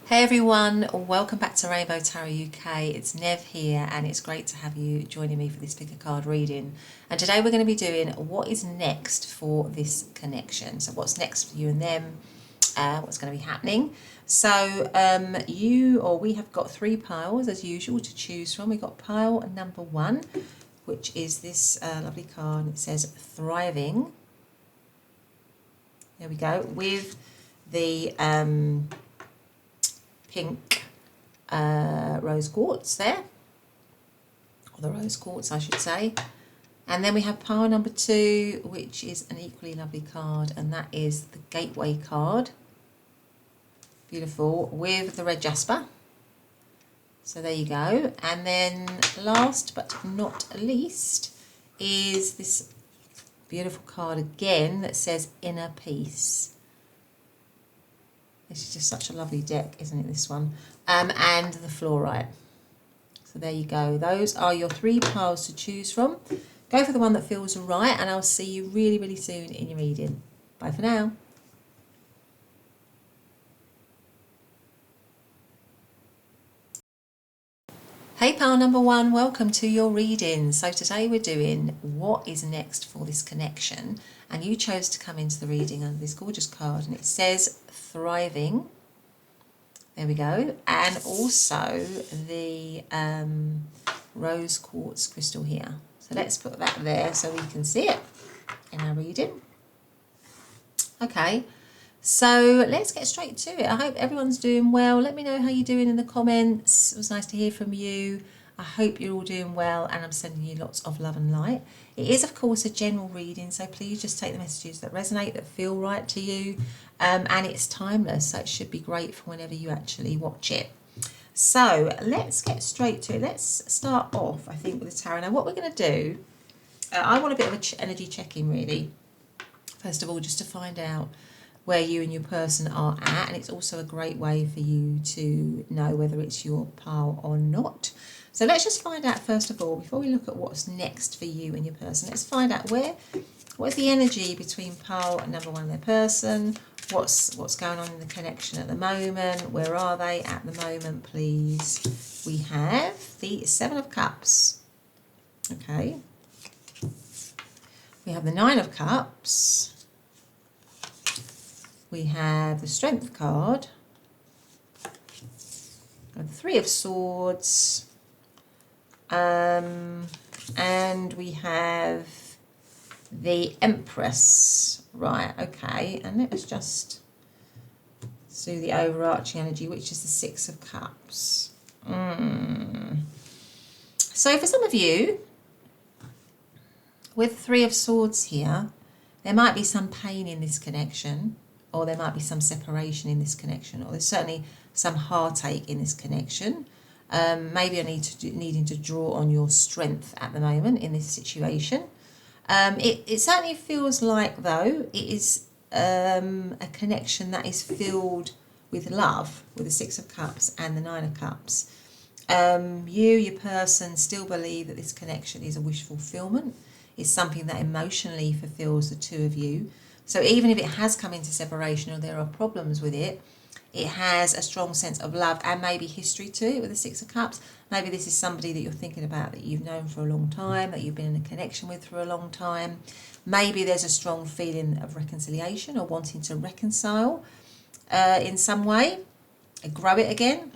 Hey everyone, welcome back to Rainbow Tarot UK. It's Nev here and it's great to have you joining me for this pick a card reading. And today we're going to be doing what is next for this connection. So what's next for you and them, what's going to be happening. So we have got three piles as usual to choose from. We've got pile number one, which is this lovely card. It says Thriving. There we go, with the pink rose quartz there, or the rose quartz I should say. And then we have pile number two, which is an equally lovely card, and that is the gateway card. Beautiful, with the red Jasper. So there you go. And then last but not least is this beautiful card again that says Inner Peace. This is just such a lovely deck, isn't it, this one? And the Fluorite. So there you go. Those are your three piles to choose from. Go for the one that feels right, and I'll see you really, really soon in your reading. Bye for now. Hey pile number one, welcome to your reading. So today we're doing what is next for this connection, and you chose to come into the reading under this gorgeous card, and it says Thriving. There we go. And also the rose quartz crystal here. So let's put that there so we can see it in our reading. Okay. So let's get straight to it. I hope everyone's doing well. Let me know how you're doing in the comments. It was nice to hear from you. I hope you're all doing well, and I'm sending you lots of love and light. It is, of course, a general reading, so please just take the messages that resonate, that feel right to you. And it's timeless, so it should be great for whenever you actually watch it. So let's get straight to it. Let's start off, I think, with the tarot. Now, what we're going to do, I want a bit of an energy check-in, really. First of all, just to find out where you and your person are at, and it's also a great way for you to know whether it's your pile or not. So let's just find out, first of all, before we look at what's next for you and your person, let's find out what is the energy between pile number one and their person, what's going on in the connection at the moment, where are they at the moment, please. We have the Seven of Cups, okay. We have the Nine of Cups. We have the Strength card, the Three of Swords, and we have the Empress. Right, okay, and let us just do the overarching energy, which is the Six of Cups. So for some of you, with Three of Swords here, there might be some pain in this connection, or there might be some separation in this connection, or there's certainly some heartache in this connection. Maybe needing to draw on your strength at the moment in this situation. It certainly feels like, though, it is a connection that is filled with love, with the Six of Cups and the Nine of Cups. Your person, still believe that this connection is a wish fulfillment. It's something that emotionally fulfills the two of you. So even if it has come into separation or there are problems with it, it has a strong sense of love and maybe history to it with the Six of Cups. Maybe this is somebody that you're thinking about, that you've known for a long time, that you've been in a connection with for a long time. Maybe there's a strong feeling of reconciliation or wanting to reconcile in some way, grow it again.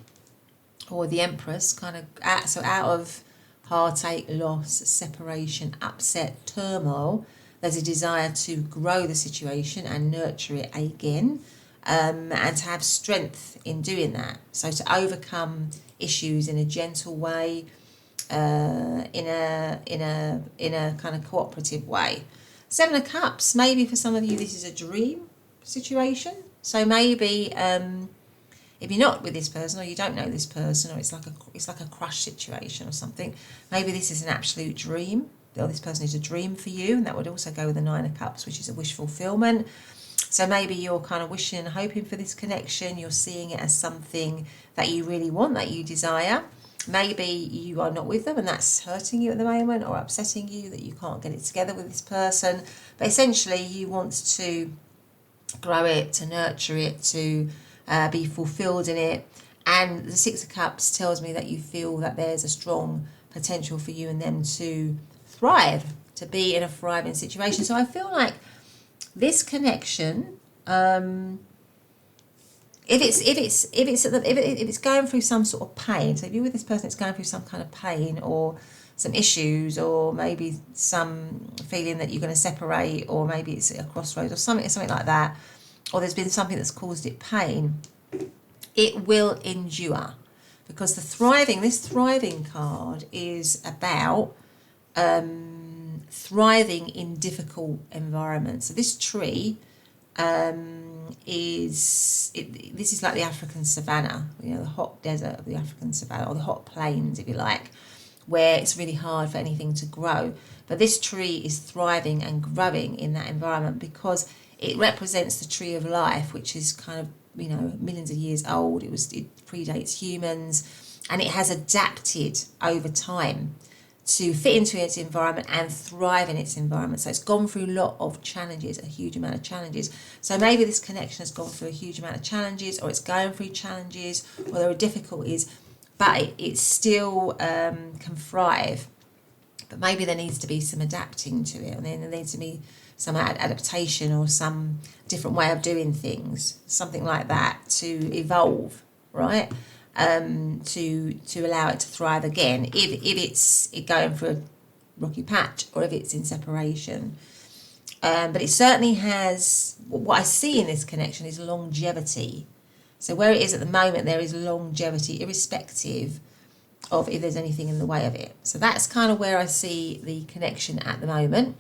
Or the Empress, kind of out of heartache, loss, separation, upset, turmoil, there's a desire to grow the situation and nurture it again, and to have strength in doing that. So to overcome issues in a gentle way, in a kind of cooperative way. Seven of Cups, maybe for some of you this is a dream situation. So maybe if you're not with this person, or you don't know this person, or it's like a crush situation or something, maybe this is an absolute dream. Or this person is a dream for you, and that would also go with the Nine of Cups, which is a wish fulfillment. So maybe you're kind of wishing and hoping for this connection. You're seeing it as something that you really want, that you desire. Maybe you are not with them and that's hurting you at the moment, or upsetting you that you can't get it together with this person. But essentially you want to grow it, to nurture it, to be fulfilled in it. And the Six of Cups tells me that you feel that there's a strong potential for you and them to thrive, to be in a thriving situation. So I feel like this connection, if it's going through some sort of pain, so if you're with this person, it's going through some kind of pain or some issues, or maybe some feeling that you're going to separate, or maybe it's a crossroads or something like that, or there's been something that's caused it pain, it will endure, because this thriving card is about thriving in difficult environments. So this tree this is like the African savannah, you know, the hot desert of the African savannah, or the hot plains, if you like, where it's really hard for anything to grow. But this tree is thriving and growing in that environment because it represents the tree of life, which is kind of, you know, millions of years old. It predates humans, and it has adapted over time to fit into its environment and thrive in its environment. So it's gone through a lot of challenges, a huge amount of challenges. So maybe this connection has gone through a huge amount of challenges, or it's going through challenges, or there are difficulties, but it still can thrive. But maybe there needs to be some adapting to it, and then there needs to be some adaptation or some different way of doing things, something like that, to evolve, right? To allow it to thrive again, if it's going through a rocky patch, or if it's in separation. But it certainly has, what I see in this connection is longevity. So where it is at the moment, there is longevity, irrespective of if there's anything in the way of it. So that's kind of where I see the connection at the moment.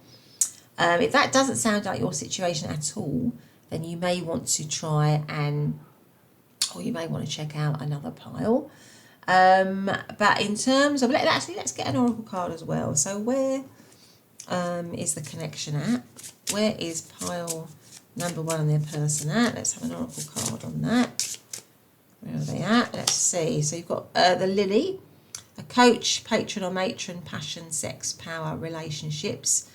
If that doesn't sound like your situation at all, then you may want to try or you may want to check out another pile. But in terms of, let's get an oracle card as well. So where is the connection at? Where is pile number 1 and their person at? Let's have an oracle card on that. Where are they at? Let's see. So you've got the Lily, a coach, patron or matron, passion, sex, power, relationships.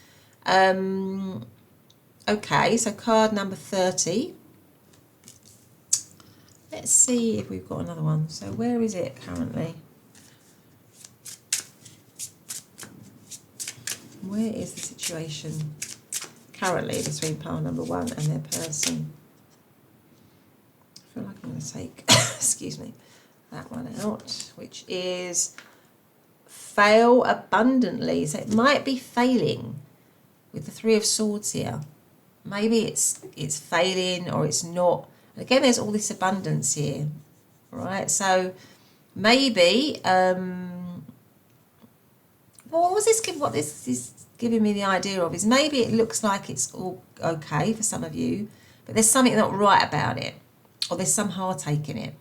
Okay, so card number 30. Let's see if we've got another one. So where is it currently? Where is the situation currently between pile number 1 and their person? I feel like I'm going to take, excuse me, that one out, which is fail abundantly. So it might be failing with the 3 of Swords here. Maybe it's failing, or it's not. And again, there's all this abundance here, right? So maybe, what this is giving me the idea of is maybe it looks like it's all okay for some of you, but there's something not right about it, or there's some heartache in it,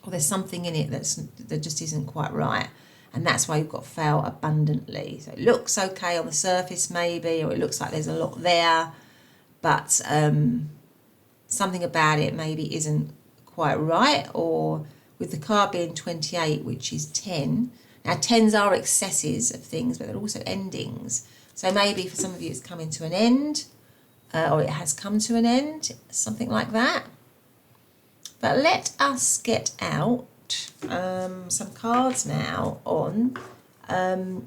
or there's something in it that just isn't quite right. And that's why you've got fail abundantly. So it looks okay on the surface maybe, or it looks like there's a lot there, but something about it maybe isn't quite right. Or with the card being 28, which is 10. Now 10s are excesses of things, but they're also endings. So maybe for some of you it's coming to an end, or it has come to an end, something like that. But let us get out some cards now on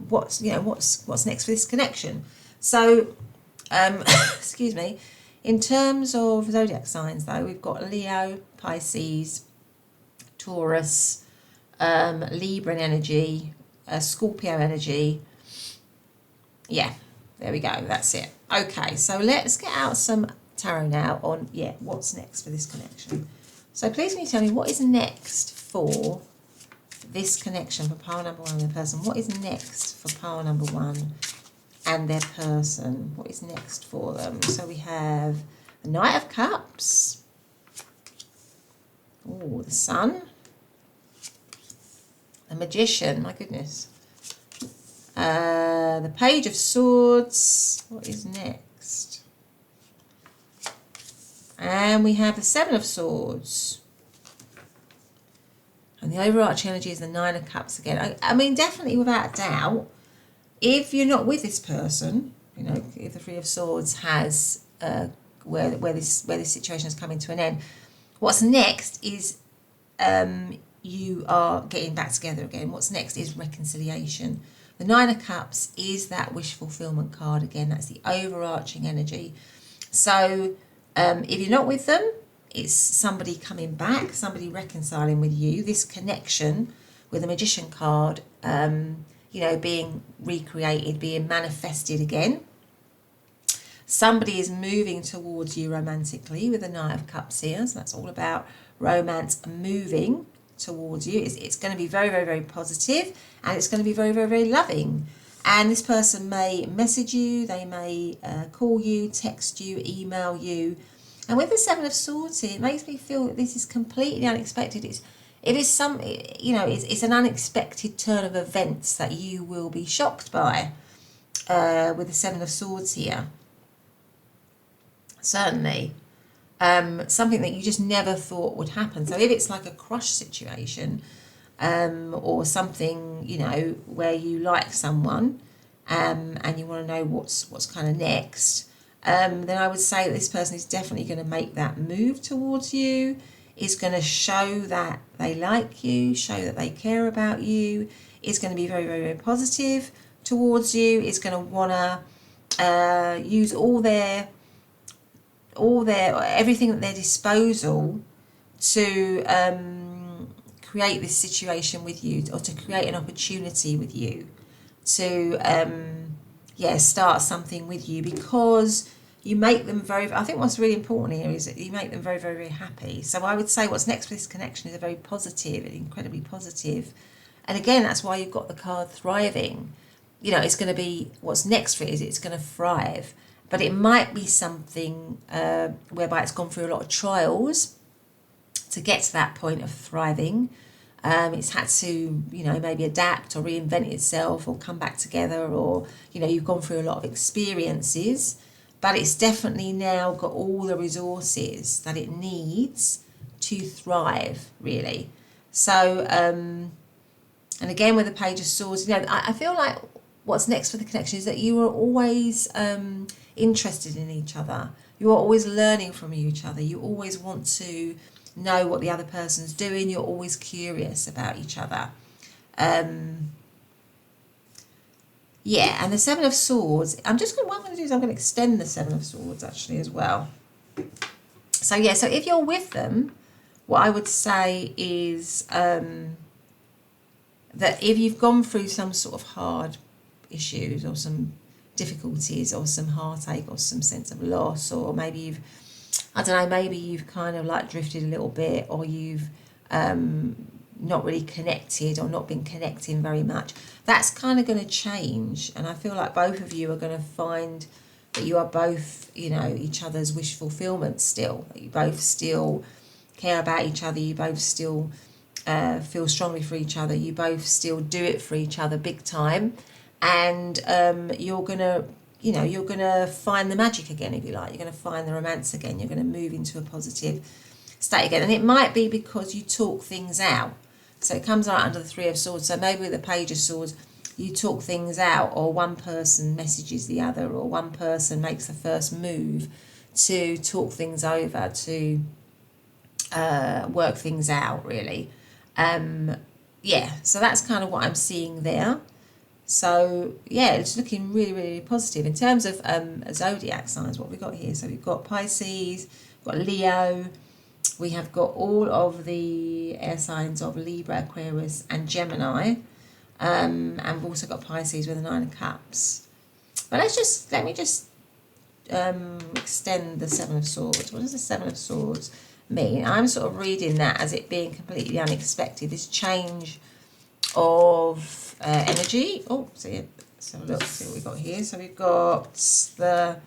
what's next for this connection. So excuse me, in terms of zodiac signs though, we've got Leo, Pisces, Taurus, Libran energy, Scorpio energy. Yeah, there we go, that's it. Okay, so let's get out some tarot now on what's next for this connection. So please can you tell me what is next for this connection for pile number 1 and their person? What is next for pile number 1 and their person? What is next for them? So we have the Knight of Cups. Oh, the Sun. The Magician, my goodness. The Page of Swords. What is next? And we have the 7 of Swords. And the overarching energy is the 9 of Cups again. I mean, definitely without a doubt, if you're not with this person, you know, if the 3 of Swords has where this situation is coming to an end, What's next is you are getting back together again. What's next is reconciliation. The Nine of Cups is that wish fulfillment card again. That's the overarching energy. So if you're not with them, it's somebody coming back, somebody reconciling with you. This connection with the Magician card, you know, being recreated, being manifested again. Somebody is moving towards you romantically with the Knight of Cups here. So that's all about romance moving towards you. It's going to be very, very, very positive, and it's going to be very, very, very loving. And this person may message you, they may call you, text you, email you. And with the Seven of Swords here, it makes me feel that this is completely unexpected. It is some, you know, it's an unexpected turn of events that you will be shocked by with the Seven of Swords here. Certainly. Something that you just never thought would happen. So if it's like a crush situation, or something, you know, where you like someone, and you want to know what's kind of next, then I would say that this person is definitely going to make that move towards you, is going to show that they like you, show that they care about you, is going to be very, very, very positive towards you, is going to want to use all their everything at their disposal to create this situation with you, or to create an opportunity with you, to start something with you, because you make them very, I think what's really important here is that you make them very, very, very happy. So I would say what's next for this connection is a very positive and incredibly positive. And again, that's why you've got the card thriving. You know, it's going to be, what's next for it is it's going to thrive. But it might be something whereby it's gone through a lot of trials to get to that point of thriving. It's had to, you know, maybe adapt or reinvent itself or come back together, or, you know, you've gone through a lot of experiences, but it's definitely now got all the resources that it needs to thrive, really. So, and again, with the Page of Swords, you know, I feel like what's next for the connection is that you are always interested in each other. You are always learning from each other. You always want to know what the other person's doing. You're always curious about each other. Yeah, and the Seven of Swords, what I'm going to do is I'm going to extend the Seven of Swords actually as well. So yeah, so if you're with them, what I would say is that if you've gone through some sort of hard issues or some difficulties or some heartache or some sense of loss, or maybe you've, I don't know, maybe you've kind of like drifted a little bit, or you've not really connected or not been connecting very much, that's kind of going to change. And I feel like both of you are going to find that you are both, you know, each other's wish fulfillment still, that you both still care about each other, you both still feel strongly for each other, you both still do it for each other big time. And you're going to, you know, you're going to find the magic again, if you like. You're going to find the romance again. You're going to move into a positive state again. And it might be because you talk things out. So it comes out under the Three of Swords. So maybe with the Page of Swords, you talk things out, or one person messages the other, or one person makes the first move to talk things over, to work things out, really. Yeah, so that's kind of what I'm seeing there. So yeah, it's looking really, really positive. In terms of zodiac signs, what we've got here, so we've got Pisces, we've got Leo, we have got all of the air signs of Libra, Aquarius and Gemini, and we've also got Pisces with the Nine of Cups. But let me just extend the Seven of Swords. What does the Seven of Swords mean? I'm sort of reading that as it being completely unexpected, this change of energy. Oh, see it. So look, see what we've got here. So we've got the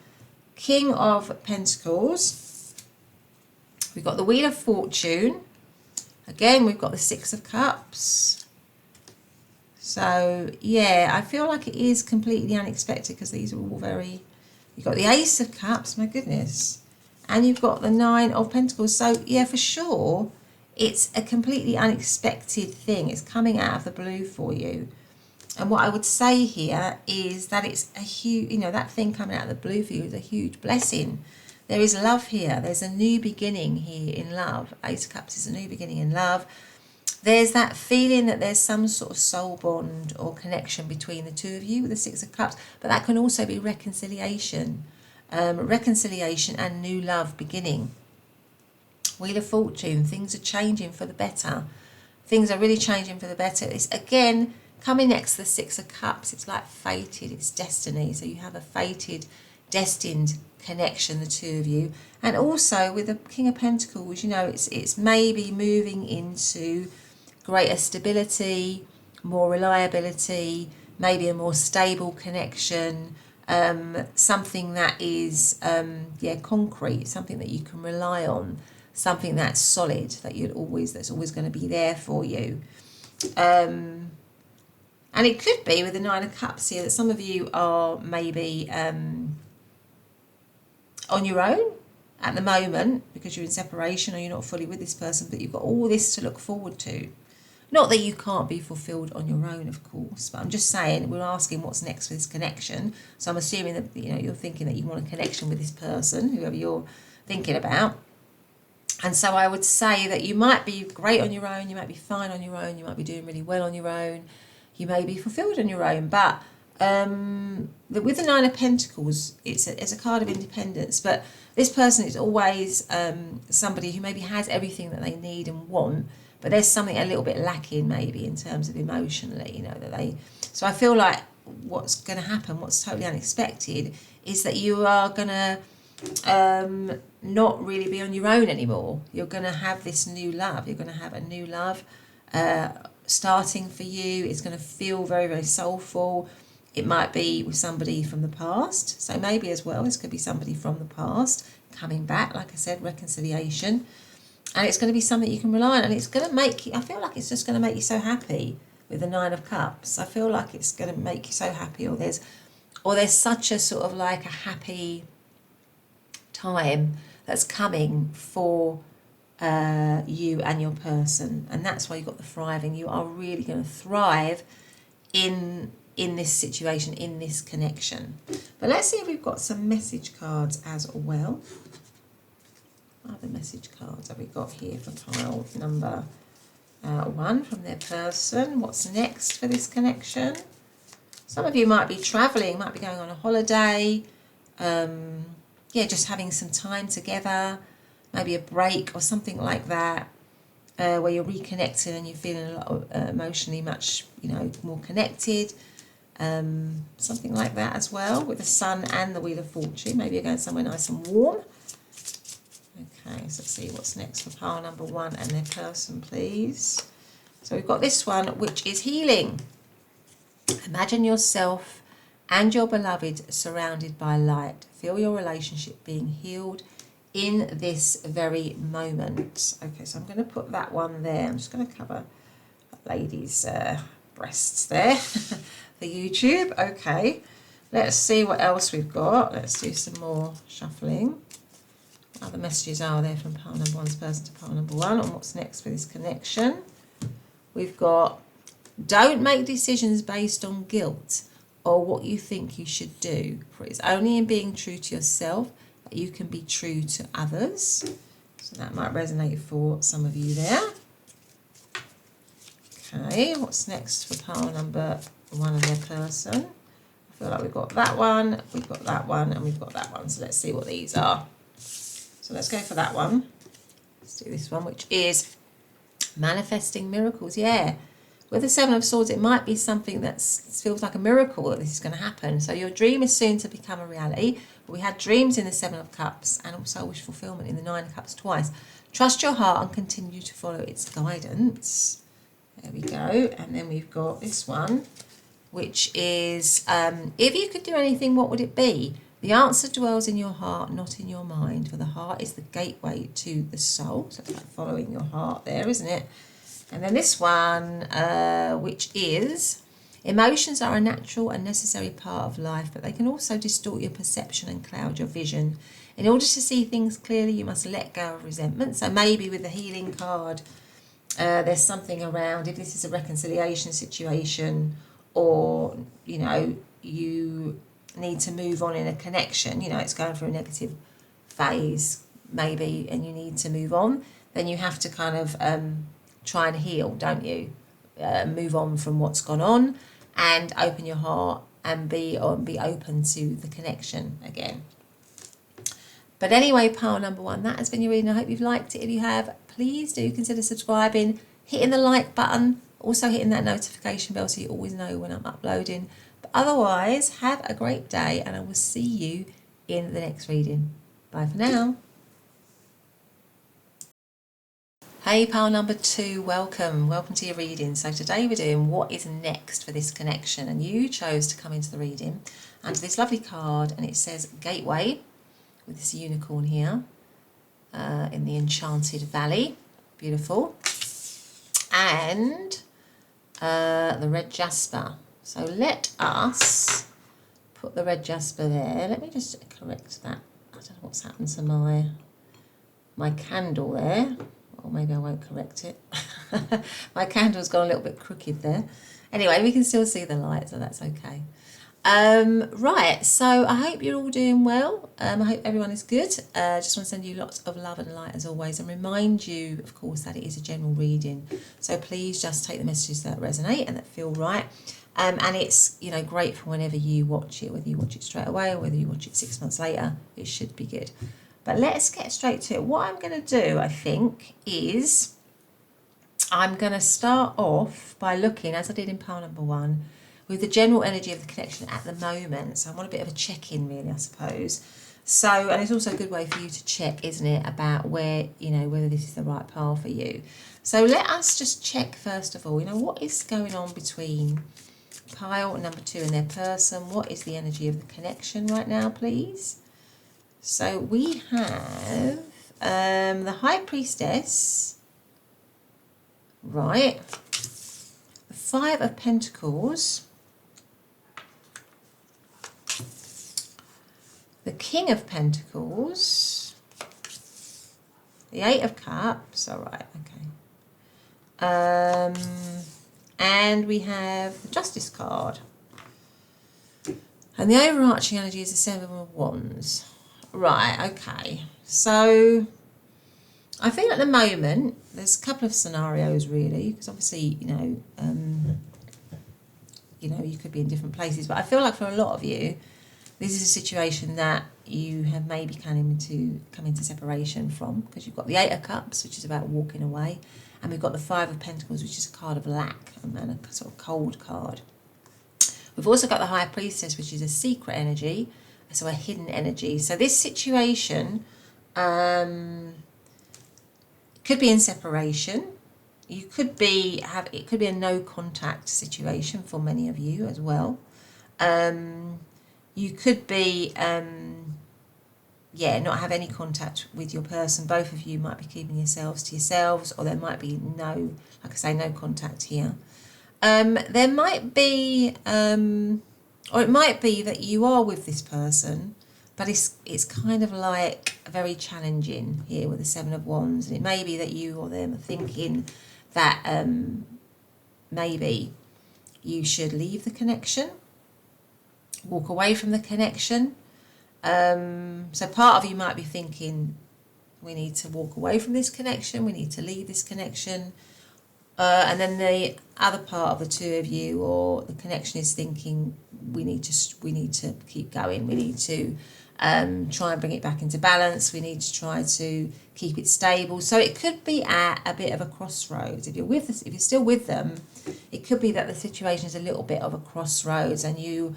King of Pentacles. We've got the Wheel of Fortune. Again, we've got the Six of Cups. So yeah, I feel like it is completely unexpected because these are all very. You've got the Ace of Cups. My goodness, and you've got the Nine of Pentacles. So yeah, for sure, it's a completely unexpected thing. It's coming out of the blue for you. And what I would say here is that it's a huge, you know, that thing coming out of the blue for you is a huge blessing. there is love here. There's a new beginning here in love. Ace of Cups is a new beginning in love. There's that feeling that there's some sort of soul bond or connection between the two of you with the Six of Cups, but that can also be reconciliation. Reconciliation and new love beginning. Wheel of Fortune, things are changing for the better. Things are really changing for the better. It's again coming next to the Six of Cups. It's like fated, it's destiny. So you have a fated, destined connection, the two of you. And also with the King of Pentacles, you know, it's maybe moving into greater stability, more reliability, maybe a more stable connection, something that is concrete, something that you can rely on, something that's solid, that's always going to be there for you. And it could be with the Nine of Cups here that some of you are maybe on your own at the moment because you're in separation or you're not fully with this person, but you've got all this to look forward to. Not that you can't be fulfilled on your own, of course, but I'm just saying we're asking what's next for this connection. So I'm assuming that, you know, you're thinking that you want a connection with this person, whoever you're thinking about. And so I would say that you might be great on your own, you might be fine on your own, you might be doing really well on your own, you may be fulfilled on your own, but with the Nine of Pentacles, it's a card of independence, but this person is always somebody who maybe has everything that they need and want, but there's something a little bit lacking maybe in terms of emotionally, you know, that they... So I feel like what's going to happen, what's totally unexpected, is that you are going to not really be on your own anymore. You're going to have this new love. You're going to have a new love starting for you. It's going to feel very, very soulful. It might be with somebody from the past. So maybe as well, this could be somebody from the past coming back. Like I said, reconciliation. And it's going to be something you can rely on. And it's going to make you, I feel like it's just going to make you so happy with the Nine of Cups. I feel like it's going to make you so happy. Or there's such a sort of like a happy time that's coming for you and your person. And that's why you've got the thriving. You are really going to thrive in this situation, in this connection. But let's see if we've got some message cards as well. What other message cards have we got here for pile number 1 from their person? What's next for this connection? Some of you might be travelling, might be going on a holiday. Just having some time together, maybe a break or something like that, where you're reconnecting and you're feeling a lot of, emotionally much, you know, more connected. Something like that as well with the Sun and the Wheel of Fortune. Maybe you're going somewhere nice and warm. Okay, so let's see what's next for pile number 1 and their person, please. So we've got this one, which is healing. Imagine yourself and your beloved surrounded by light. Feel your relationship being healed in this very moment. Okay, so I'm going to put that one there. I'm just going to cover that lady's breasts there for YouTube. Okay, let's see what else we've got. Let's do some more shuffling. What other messages are there from pile number 1's person to pile number 1 on what's next for this connection? We've got, don't make decisions based on guilt or what you think you should do, for it's only in being true to yourself that you can be true to others. So that might resonate for some of you there. Okay, what's next for pile number 1 and their person? I feel like we've got that one, we've got that one, and we've got that one. So let's see what these are. So let's go for that one. Let's do this one, which is manifesting miracles. Yeah. With the Seven of Swords, it might be something that feels like a miracle that this is going to happen. So your dream is soon to become a reality. But we had dreams in the Seven of Cups and also wish fulfillment in the Nine of Cups twice. Trust your heart and continue to follow its guidance. There we go. And then we've got this one, which is, if you could do anything, what would it be? The answer dwells in your heart, not in your mind. For the heart is the gateway to the soul. So it's like following your heart there, isn't it? And then this one, which is, emotions are a natural and necessary part of life, but they can also distort your perception and cloud your vision. In order to see things clearly, you must let go of resentment. So maybe with the healing card, there's something around, if this is a reconciliation situation, or, you know, you need to move on in a connection, you know, it's going through a negative phase maybe and you need to move on, then you have to kind of try and heal, don't you? Move on from what's gone on and open your heart and be open to the connection again. But anyway, pile number 1, that has been your reading. I hope you've liked it. If you have, please do consider subscribing, hitting the like button, also hitting that notification bell so you always know when I'm uploading. But otherwise, have a great day and I will see you in the next reading. Bye for now. Hey pile number 2, welcome to your reading. So today we're doing what is next for this connection, and you chose to come into the reading under this lovely card, and it says Gateway with this unicorn here in the Enchanted Valley, beautiful, and the red Jasper. So let us put the red Jasper there. Let me just correct that. I don't know what's happened to my candle there. Or maybe I won't correct it. My candle's gone a little bit crooked there. Anyway, we can still see the light, so that's okay. Right, so I hope you're all doing well. I hope everyone is good. Just want to send you lots of love and light as always, and remind you, of course, that it is a general reading. So please just take the messages that resonate and that feel right. And it's, you know, great for whenever you watch it, whether you watch it straight away or whether you watch it 6 months later, it should be good. But let's get straight to it. What I'm going to do, I think, is I'm going to start off by looking, as I did in pile number 1, with the general energy of the connection at the moment. So I want a bit of a check-in, really, I suppose. So, and it's also a good way for you to check, isn't it, about where, you know, whether this is the right path for you. So let us just check, first of all, you know, what is going on between pile number 2 and their person? What is the energy of the connection right now, please? So we have the High Priestess, right, the 5 of Pentacles, the King of Pentacles, the 8 of Cups, all right, okay, and we have the Justice card, and the overarching energy is the 7 of Wands. Right, okay, so I feel at the moment there's a couple of scenarios really, because obviously, you know, you could be in different places, but I feel like for a lot of you, this is a situation that you have maybe come into separation from, because you've got the 8 of Cups, which is about walking away, and we've got the 5 of Pentacles, which is a card of lack, and a sort of cold card. We've also got the High Priestess, which is a secret energy, so a hidden energy. So this situation could be in separation. You could be it could be a no contact situation for many of you as well. You could be not have any contact with your person. Both of you might be keeping yourselves to yourselves, or there might be no contact here. There might be or it might be that you are with this person, but it's kind of like very challenging here with the 7 of Wands. And it may be that you or them are thinking that maybe you should leave the connection, walk away from the connection. So part of you might be thinking, we need to walk away from this connection, we need to leave this connection. And then the other part of the 2 of you, or the connection, is thinking we need to keep going. We need to try and bring it back into balance. We need to try to keep it stable. So it could be at a bit of a crossroads. If you're still with them, it could be that the situation is a little bit of a crossroads, and you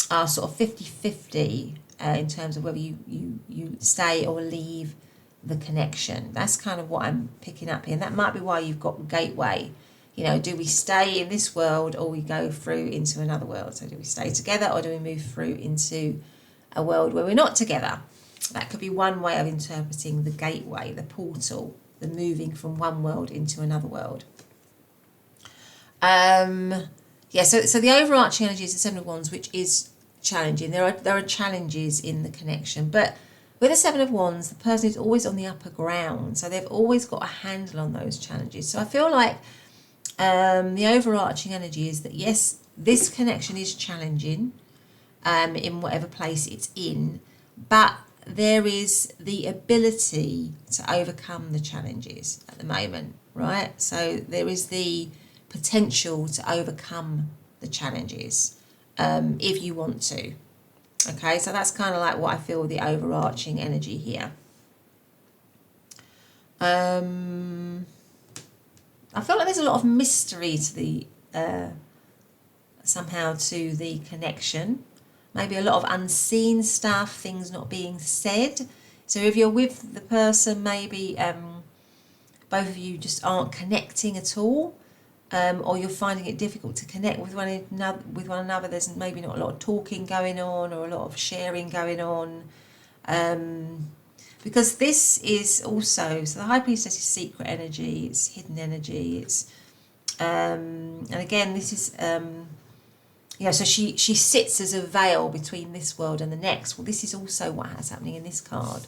are sort of 50-50 in terms of whether you stay or leave the connection. That's kind of what I'm picking up here, and that might be why you've got gateway. You know, do we stay in this world, or we go through into another world? So do we stay together, or do we move through into a world where we're not together? That could be one way of interpreting the gateway, the portal, the moving from one world into another world. So the overarching energy is the 7 of Wands, which is challenging. There are challenges in the connection, but with the 7 of Wands, the person is always on the upper ground, so they've always got a handle on those challenges. So I feel like the overarching energy is that, yes, this connection is challenging in whatever place it's in, but there is the ability to overcome the challenges at the moment, right? So there is the potential to overcome the challenges if you want to. Okay, so that's kind of like what I feel the overarching energy here. I feel like there's a lot of mystery to the somehow to the connection. Maybe a lot of unseen stuff, things not being said. So if you're with the person, maybe both of you just aren't connecting at all, or you're finding it difficult to connect with one another. There's maybe not a lot of talking going on or a lot of sharing going on. Because this is also, so the High Priestess is secret energy, it's hidden energy, it's, and again, this is, so she sits as a veil between this world and the next. Well, this is also what's happening in this card,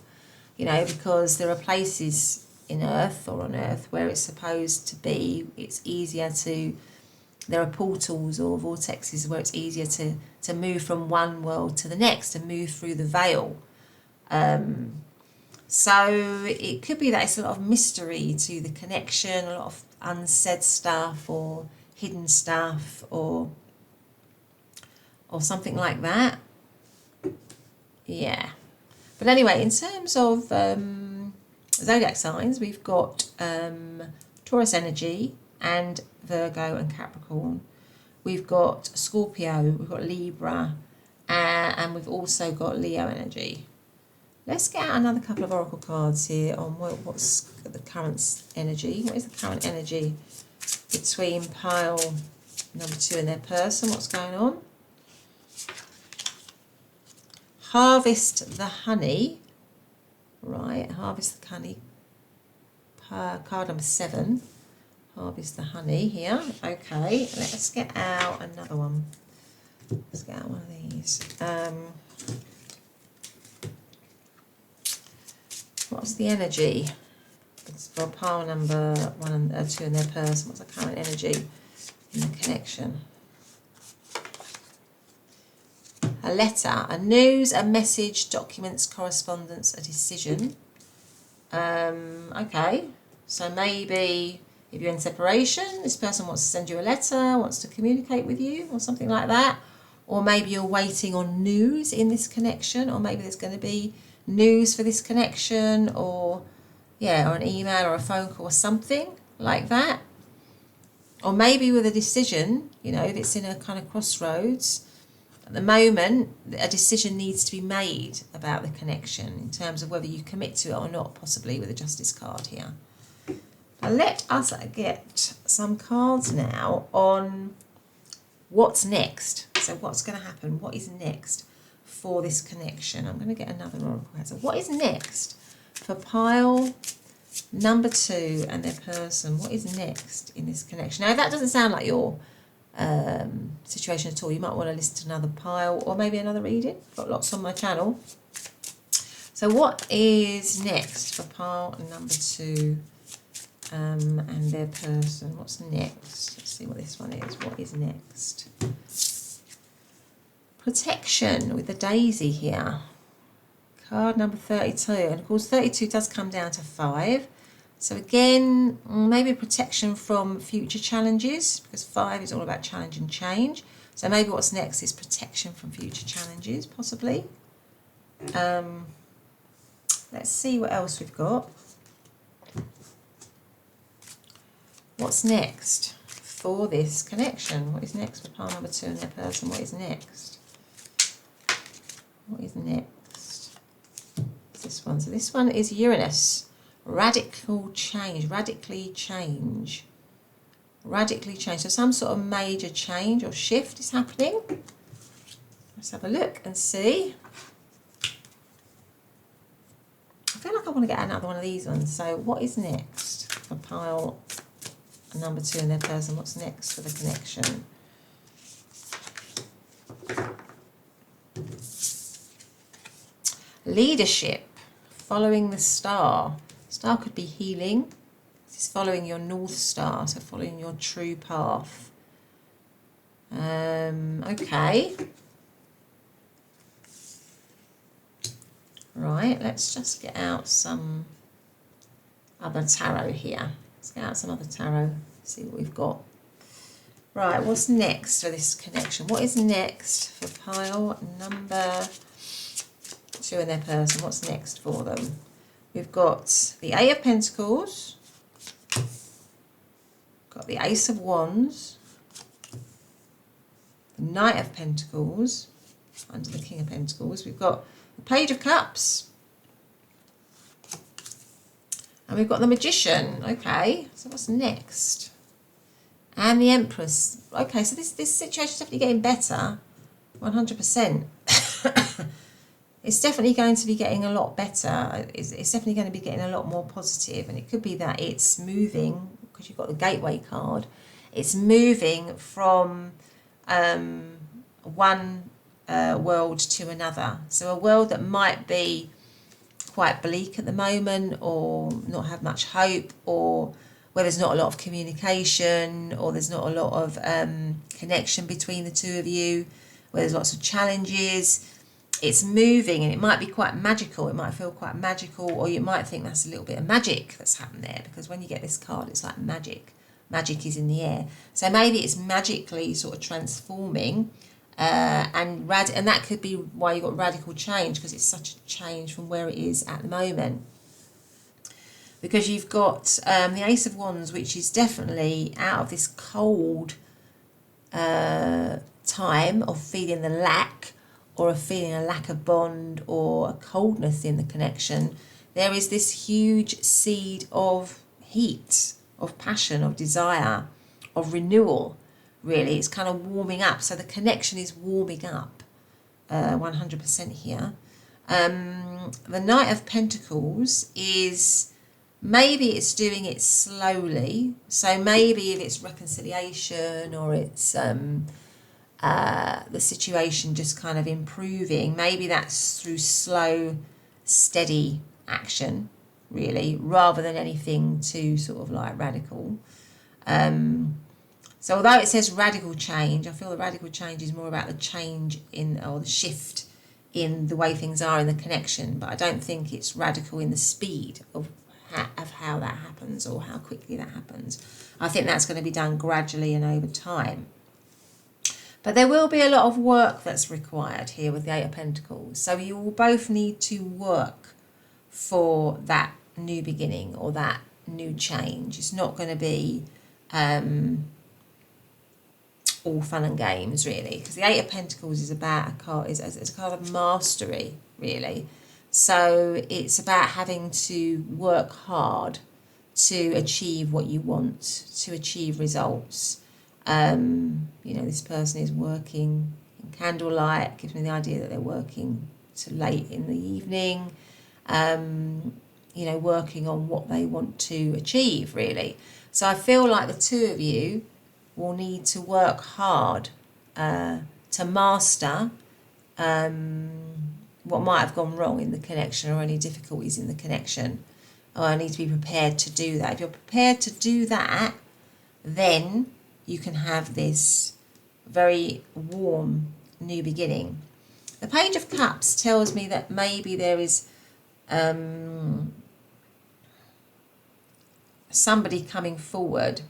because there are places in Earth or on Earth where it's supposed to be, it's easier to, there are portals or vortexes where it's easier to move from one world to the next and move through the veil. So it could be that it's a lot of mystery to the connection, a lot of unsaid stuff or hidden stuff or something like that. Yeah. But anyway, in terms of zodiac signs, we've got Taurus energy and Virgo and Capricorn. We've got Scorpio, we've got Libra, and we've also got Leo energy. Let's get out another couple of oracle cards here on what's the current energy. What is the current energy between pile number 2 and their person? What's going on? Harvest the honey. Right, harvest the honey. Card number 7. Harvest the honey here. Okay, let's get out another one. Let's get out one of these. What's the energy? It's for pile number 1 and 2 and their person. What's the current energy in the connection? A letter, a news, a message, documents, correspondence, a decision. Okay, so maybe if you're in separation, this person wants to send you a letter, wants to communicate with you or something like that. Or maybe you're waiting on news in this connection, or maybe there's going to be news for this connection, or an email or a phone call or something like that. Or maybe with a decision, if it's in a kind of crossroads, at the moment, a decision needs to be made about the connection in terms of whether you commit to it or not, possibly with a Justice card here. Now let us get some cards now on what's next. So what's going to happen? What is next for this connection? I'm going to get another oracle card. So what is next for pile number 2 and their person? What is next in this connection? Now, if that doesn't sound like your situation at all, you might want to listen to another pile or maybe another reading. I've got lots on my channel. So what is next for pile number 2 and their person? What's next? Let's see what this one is. What is next? Protection with the daisy here. Card number 32. And of course 32 does come down to 5. So again, maybe protection from future challenges, because 5 is all about challenge and change. So maybe what's next is protection from future challenges, possibly. Let's see what else we've got. What's next for this connection? What is next for pile number 2 and their person? What is next? What is next? This one. So this one is Uranus. Radical change, radically change. Radically change. So some sort of major change or shift is happening. Let's have a look and see. I feel like I want to get another one of these ones. So what is next for pile number 2 and their person? What's next for the connection? Leadership, following the star. Star could be healing. This is following your North Star, so following your true path. Okay. Right, let's just get out some other tarot here. Let's get out some other tarot, see what we've got. Right, what's next for this connection? What is next for pile number 2 in their person? What's next for them? We've got the Eight of Pentacles, got the Ace of Wands, the Knight of Pentacles, under the King of Pentacles. We've got the Page of Cups, and we've got the Magician. Okay, so what's next? And the Empress. Okay, so this situation is definitely getting better, 100%. It's definitely going to be getting a lot better. It's definitely going to be getting a lot more positive, and it could be that it's moving, because you've got the Gateway card, it's moving from one world to another. So a world that might be quite bleak at the moment, or not have much hope, or where there's not a lot of communication, or there's not a lot of connection between the two of you, where there's lots of challenges. It's moving, and it might be quite magical. It might feel quite magical, or you might think that's a little bit of magic that's happened there, because when you get this card, it's like magic. Magic is in the air. So maybe it's magically sort of transforming, and that could be why you got radical change, because it's such a change from where it is at the moment. Because you've got the Ace of Wands, which is definitely out of this cold time of feeling the lack, or of feeling a lack of bond, or a coldness in the connection. There is this huge seed of heat, of passion, of desire, of renewal, really. It's kind of warming up. So the connection is warming up 100% here. The Knight of Pentacles is, maybe it's doing it slowly. So maybe if it's reconciliation, or it's the situation just kind of improving, maybe that's through slow, steady action, really, rather than anything too sort of like radical. So although it says radical change, I feel the radical change is more about the change in, or the shift in the way things are in the connection, but I don't think it's radical in the speed of how that happens, or how quickly that happens. I think that's going to be done gradually and over time. But there will be a lot of work that's required here with the Eight of Pentacles. So you will both need to work for that new beginning, or that new change. It's not going to be all fun and games, really, because the Eight of Pentacles is about a card, is a card of mastery, really. So it's about having to work hard to achieve what you want, to achieve results. You know, this person is working in candlelight, gives me the idea that they're working to late in the evening, you know, working on what they want to achieve, really. So I feel like the two of you will need to work hard to master what might have gone wrong in the connection, or any difficulties in the connection. Or I need to be prepared to do that. If you're prepared to do that, then you can have this very warm new beginning. The Page of Cups tells me that maybe there is somebody coming forward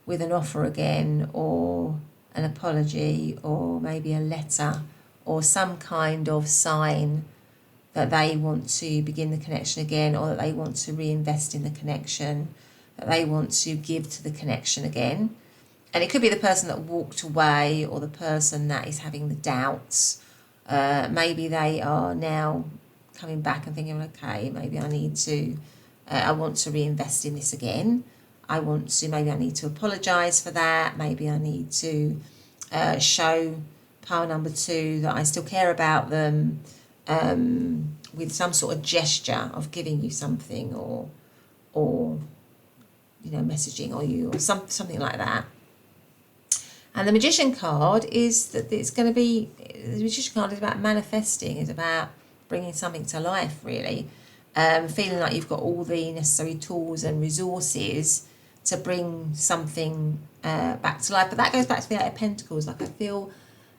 with an offer again, or an apology, or maybe a letter, or some kind of sign that they want to begin the connection again, or that they want to reinvest in the connection, that they want to give to the connection again. And it could be the person that walked away, or the person that is having the doubts. Maybe they are now coming back and thinking, okay, maybe I need to, I want to reinvest in this again. Maybe I need to apologise for that. Maybe I need to show pile number 2 that I still care about them, with some sort of gesture of giving you something, or you know, messaging or something like that. And the Magician card is that it's going to be, the Magician card is about manifesting, is about bringing something to life, really. Feeling like you've got all the necessary tools and resources to bring something back to life. But that goes back to the Eight of Pentacles. Like, I feel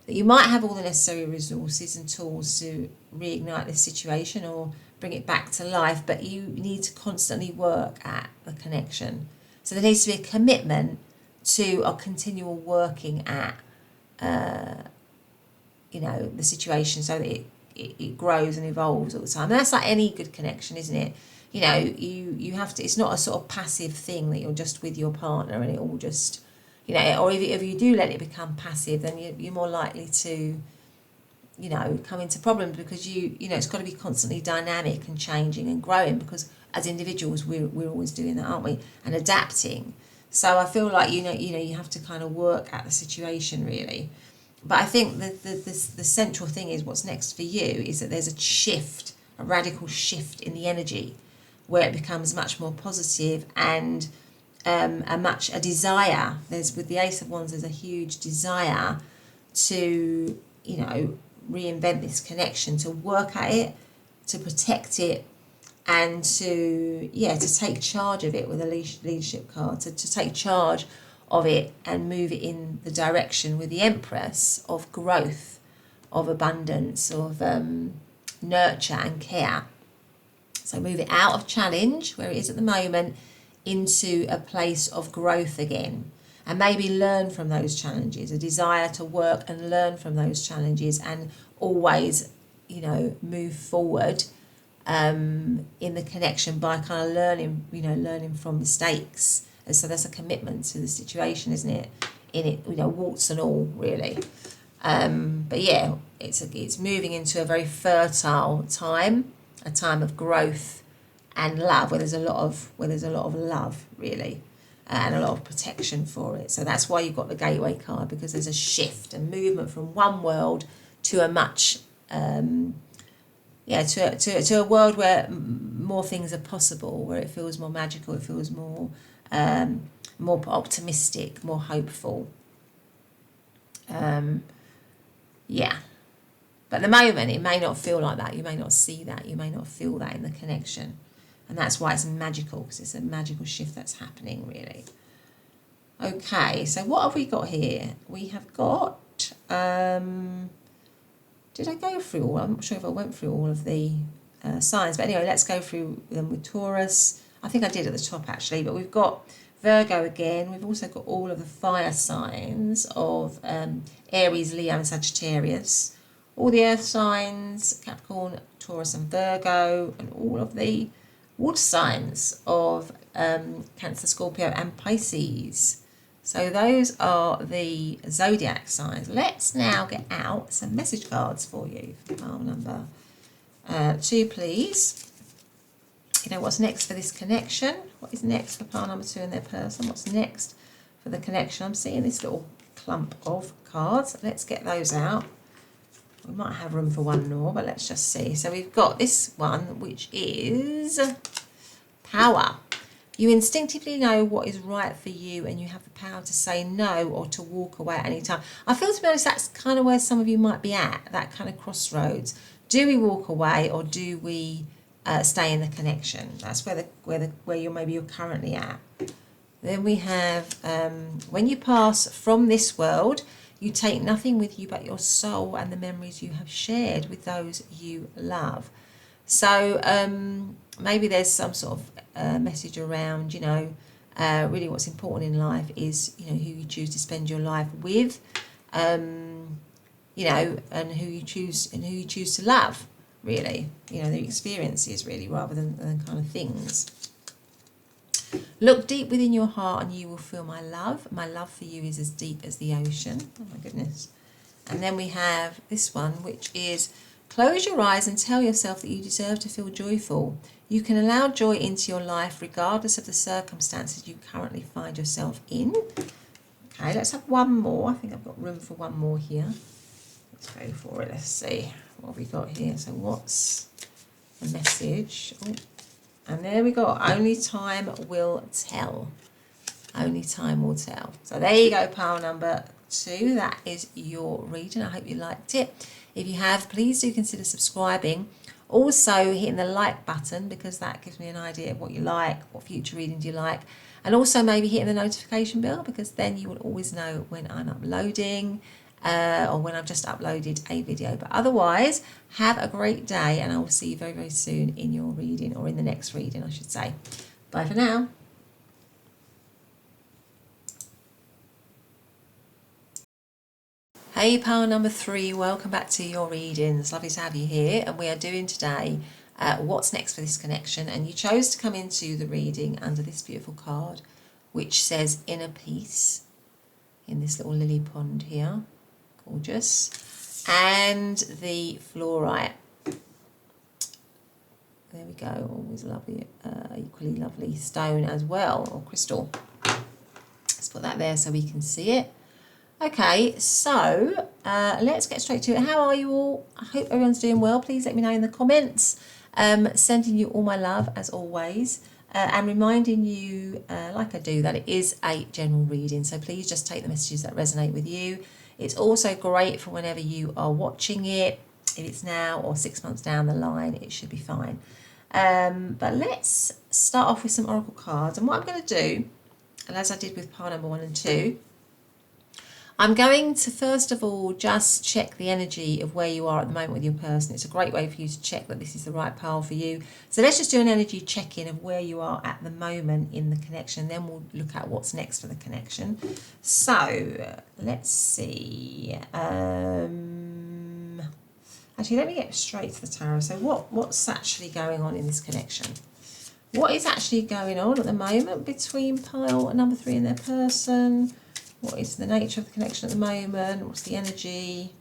that you might have all the necessary resources and tools to reignite this situation, or bring it back to life, but you need to constantly work at the connection. So there needs to be a commitment to a continual working at, the situation, so that it grows and evolves all the time. And that's like any good connection, isn't it? You have to, it's not a sort of passive thing that you're just with your partner and it all just, or if you do let it become passive, then you're more likely to, come into problems, because it's got to be constantly dynamic and changing and growing, because as individuals we're always doing that, aren't we, and adapting. So I feel like you have to kind of work at the situation, really. But I think the central thing is, what's next for you is that there's a radical shift in the energy, where it becomes much more positive, and a desire. With the Ace of Wands, there's a huge desire to reinvent this connection, to work at it, to protect it, and to take charge of it with a leadership card, to take charge of it and move it in the direction with the Empress of growth, of abundance, of nurture and care. So move it out of challenge, where it is at the moment, into a place of growth again, and maybe learn from those challenges, a desire to work and learn from those challenges, and always move forward in the connection by kind of learning from mistakes. And so that's a commitment to the situation, isn't it? In it, warts and all, really. But yeah, it's moving into a very fertile time, a time of growth and love, where there's a lot of love, really, and a lot of protection for it. So that's why you've got the Gateway card, because there's a shift and movement from one world to a much to a world where more things are possible, where it feels more magical, it feels more optimistic, more hopeful. But at the moment, it may not feel like that. You may not see that. You may not feel that in the connection. And that's why it's magical, because it's a magical shift that's happening, really. Okay, so what have we got here? We have got... did I go through all? I'm not sure if I went through all of the signs. But anyway, let's go through them with Taurus. I think I did at the top, actually. But we've got Virgo again. We've also got all of the fire signs of Aries, Leo and Sagittarius. All the earth signs, Capricorn, Taurus and Virgo, and all of the water signs of Cancer, Scorpio and Pisces. So those are the zodiac signs. Let's now get out some message cards for you for pile number 2, please. What's next for this connection? What is next for pile number 2 and their person? What's next for the connection? I'm seeing this little clump of cards. Let's get those out. We might have room for one more, but let's just see. So we've got this one, which is power. You instinctively know what is right for you, and you have the power to say no or to walk away at any time. I feel, to be honest, that's kind of where some of you might be at, that kind of crossroads. Do we walk away, or do we stay in the connection? That's where you're currently at. Then we have when you pass from this world, you take nothing with you but your soul and the memories you have shared with those you love. So maybe there's some sort of message around, really what's important in life is, who you choose to spend your life with, and who you choose to love, really. The experiences, really, rather than kind of things. Look deep within your heart and you will feel my love. My love for you is as deep as the ocean. Oh my goodness. And then we have this one, which is close your eyes and tell yourself that you deserve to feel joyful. You can allow joy into your life regardless of the circumstances you currently find yourself in. Okay, let's have one more. I think I've got room for one more here. Let's go for it. Let's see. What have we got here? So what's the message? Oh. And there we go. Only time will tell. Only time will tell. So there you go, pile number 2. That is your reading. I hope you liked it. If you have, please do consider subscribing. Also hitting the like button, because that gives me an idea of what you like, what future readings you like. And also maybe hitting the notification bell, because then you will always know when I'm uploading. or when I've just uploaded a video. But otherwise, have a great day, and I will see you very, very soon in your reading, or in the next reading, I should say. Bye for now. Hey, pile number 3, welcome back to your readings. Lovely to have you here, and we are doing today what's next for this connection. And you chose to come into the reading under this beautiful card, which says inner peace, in this little lily pond here. Gorgeous. And the fluorite. There we go. Always lovely, equally lovely stone as well, or crystal. Let's put that there so we can see it. Okay, so let's get straight to it. How are you all? I hope everyone's doing well. Please let me know in the comments. Sending you all my love as always, and reminding you, like I do, that it is a general reading. So please just take the messages that resonate with you. It's also great for whenever you are watching it. If it's now or 6 months down the line, it should be fine. But let's start off with some oracle cards. And what I'm going to do, and as I did with pile number 1 and 2, I'm going to first of all just check the energy of where you are at the moment with your person. It's a great way for you to check that this is the right pile for you. So let's just do an energy check-in of where you are at the moment in the connection. Then we'll look at what's next for the connection. So let's see. Actually, let me get straight to the tarot. So what's actually going on in this connection? What is actually going on at the moment between pile number 3 and their person? What is the nature of the connection at the moment? What's the energy?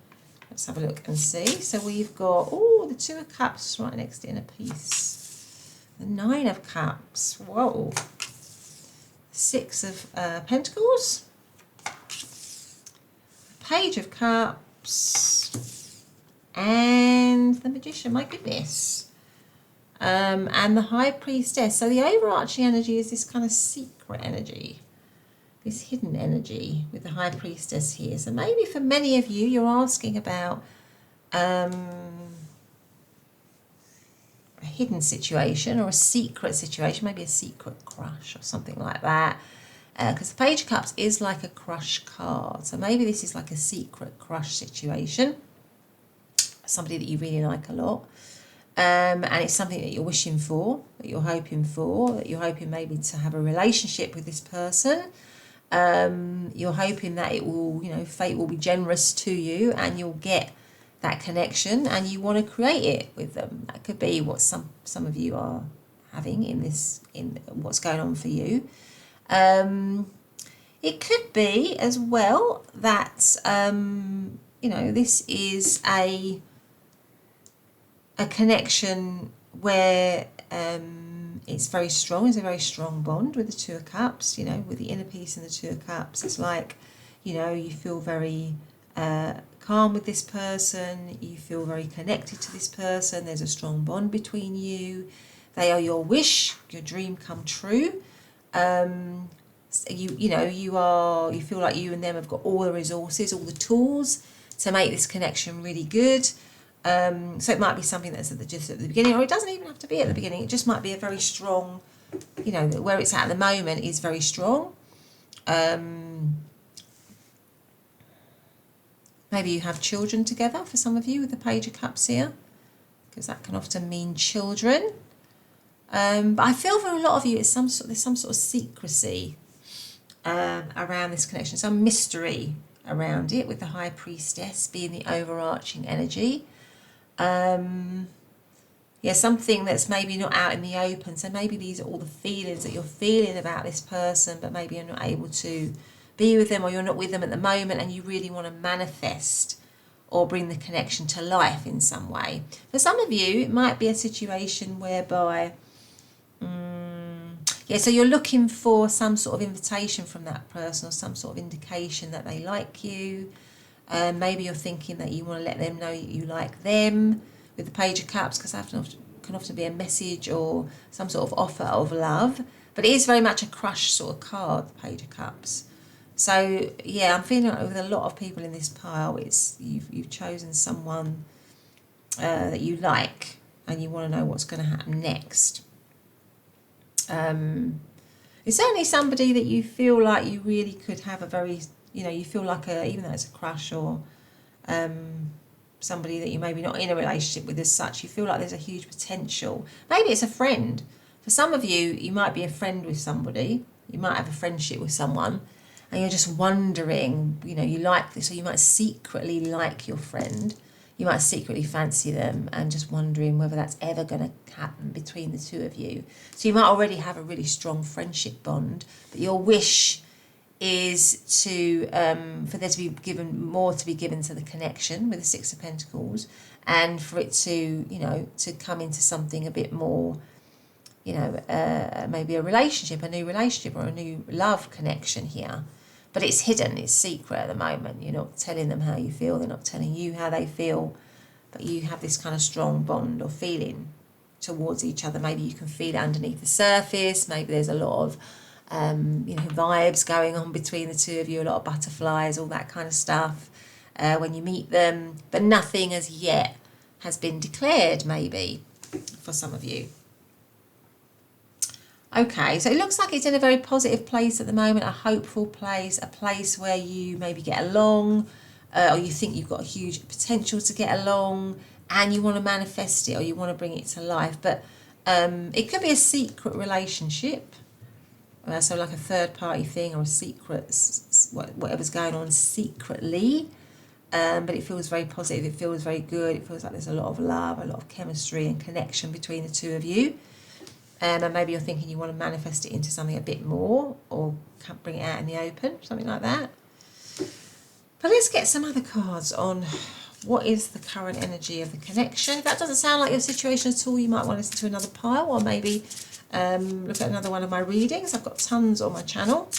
Let's have a look and see. So we've got, oh, the 2 of Cups right next to inner peace. The 9 of Cups. Whoa. 6 of Pentacles. Page of Cups. And the Magician. My goodness. And the High Priestess. So the overarching energy is this kind of secret energy. This hidden energy with the High Priestess here. So maybe for many of you, you're asking about a hidden situation or a secret situation, maybe a secret crush or something like that. Because the Page of Cups is like a crush card. So maybe this is like a secret crush situation. Somebody that you really like a lot. And it's something that you're wishing for, that you're hoping for, that you're hoping maybe to have a relationship with this person. You're hoping that it will, fate will be generous to you and you'll get that connection and you want to create it with them. That could be what some of you are having in what's going on for you. It could be as well that, this is a connection where it's very strong. It's a very strong bond with the 2 of Cups, with the inner peace and the 2 of Cups. It's like, you feel very calm with this person. You feel very connected to this person. There's a strong bond between you. They are your wish, your dream come true. You feel like you and them have got all the resources, all the tools to make this connection really good. So it might be something that's just at the beginning, or it doesn't even have to be at the beginning. It just might be a very strong, where it's at the moment is very strong. Maybe you have children together for some of you with the Page of Cups here, because that can often mean children. But I feel for a lot of you, there's some sort of secrecy around this connection, some mystery around it, with the High Priestess being the overarching energy. Something that's maybe not out in the open. So maybe these are all the feelings that you're feeling about this person, but maybe you're not able to be with them, or you're not with them at the moment, and you really want to manifest or bring the connection to life in some way. For some of you, it might be a situation whereby, so you're looking for some sort of invitation from that person, or some sort of indication that they like you. Maybe you're thinking that you want to let them know you like them with the Page of Cups, because that can often be a message or some sort of offer of love. But it is very much a crush sort of card, the Page of Cups. So yeah, I'm feeling like with a lot of people in this pile, it's you've chosen someone that you like, and you want to know what's going to happen next. It's certainly somebody that you feel like you really could have a very you know, you feel like even though it's a crush or somebody that you maybe not in a relationship with as such, you feel like there's a huge potential. Maybe it's a friend. For some of you, you might be a friend with somebody. You might have a friendship with someone, and you're just wondering, you know, you like this, so you might secretly like your friend. You might secretly fancy them and just wondering whether that's ever going to happen between the two of you. So you might already have a really strong friendship bond, but your wish is to for there to be given more to be given to the connection with the Six of Pentacles, and for it to, you know, to come into something a bit more, you know, maybe a relationship, a new relationship or a new love connection here. But it's hidden, it's secret at the moment. You're not telling them how you feel, they're not telling you how they feel, but you have this kind of strong bond or feeling towards each other. Maybe you can feel it underneath the surface, maybe there's a lot of you know, vibes going on between the two of you, a lot of butterflies, all that kind of stuff when you meet them, but nothing as yet has been declared, maybe, for some of you. Okay, so it looks like it's in a very positive place at the moment, a hopeful place, a place where you maybe get along, or you think you've got a huge potential to get along, and you want to manifest it, or you want to bring it to life. But it could be a secret relationship, so like a third party thing, or a secret, whatever's going on secretly. But it feels very positive, it feels very good, it feels like there's a lot of love, a lot of chemistry and connection between the two of you. And maybe you're thinking you want to manifest it into something a bit more, or bring it out in the open, something like that. But let's get some other cards on what is the current energy of the connection. If that doesn't sound like your situation at all, you might want to listen to another pile, or maybe look at another one of my readings. I've got tons on my channel.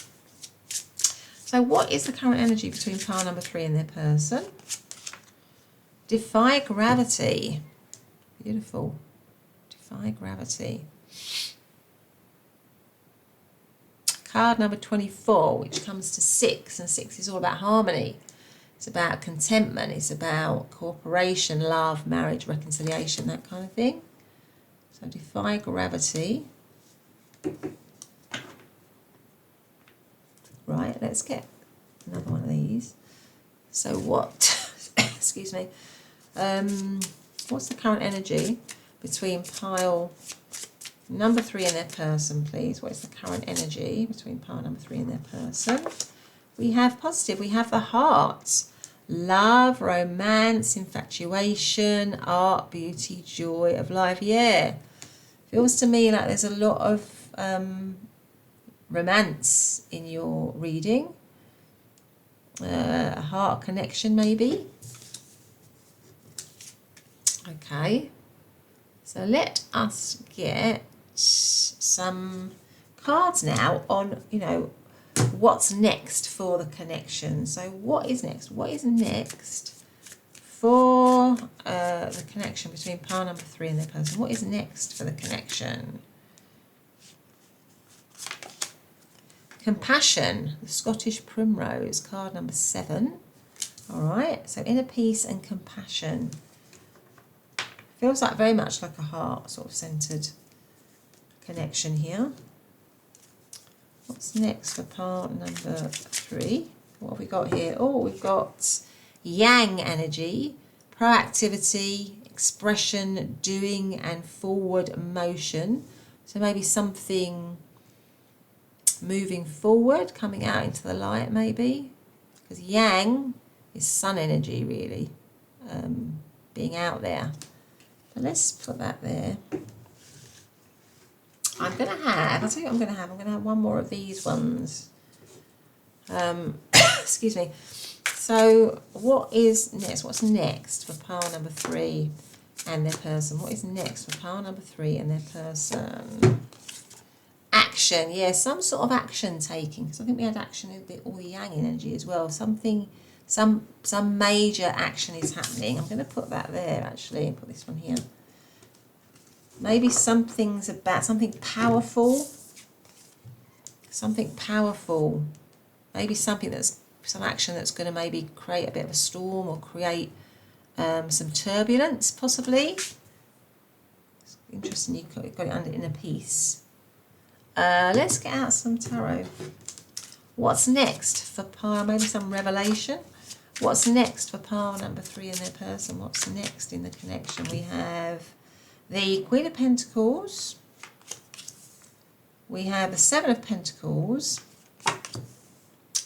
So what is the current energy between pile number 3 and their person? Defy gravity. Beautiful. Defy gravity. Card number 24, which comes to 6, and 6 is all about harmony. It's about contentment, it's about cooperation, love, marriage, reconciliation, that kind of thing. So defy gravity. Right, let's get another one of these. So what, excuse me, what's the current energy between pile number 3 and their person, please? What is the current energy between pile number 3 and their person? We have positive, we have the heart. Love, romance, infatuation, art, beauty, joy of life. Yeah. Feels to me like there's a lot of romance in your reading. A heart connection, maybe. Okay. So let us get some cards now on, you know, what's next for the connection. So what is next? What is next for the connection between pile number 3 and their person? What is next for the connection? Compassion, the Scottish Primrose, card number 7. All right, so inner peace and compassion. Feels like very much like a heart sort of centered connection here. What's next for part number 3? What have we got here? Oh, we've got yang energy, proactivity, expression, doing, and forward motion. So maybe something moving forward, coming out into the light, maybe. Because yang is sun energy, really, being out there. But let's put that there. I'm going to have, I'll tell you what I'm going to have. I'm going to have one more of these ones. Excuse me. So what is next? What's next for pile number 3 and their person? What is next for pile number 3 and their person? Action. Yeah, some sort of action taking. Because I think we had action in all the yang energy as well. Something, some major action is happening. I'm going to put that there, actually, and put this one here. Maybe something's about something powerful. Something powerful. Maybe something that's, some action that's going to maybe create a bit of a storm or create some turbulence, possibly. It's interesting you got it under inner peace. Let's get out some tarot. What's next for pile? Maybe some revelation. What's next for pile number 3 in their person? What's next in the connection? We have the Queen of Pentacles. We have the 7 of Pentacles.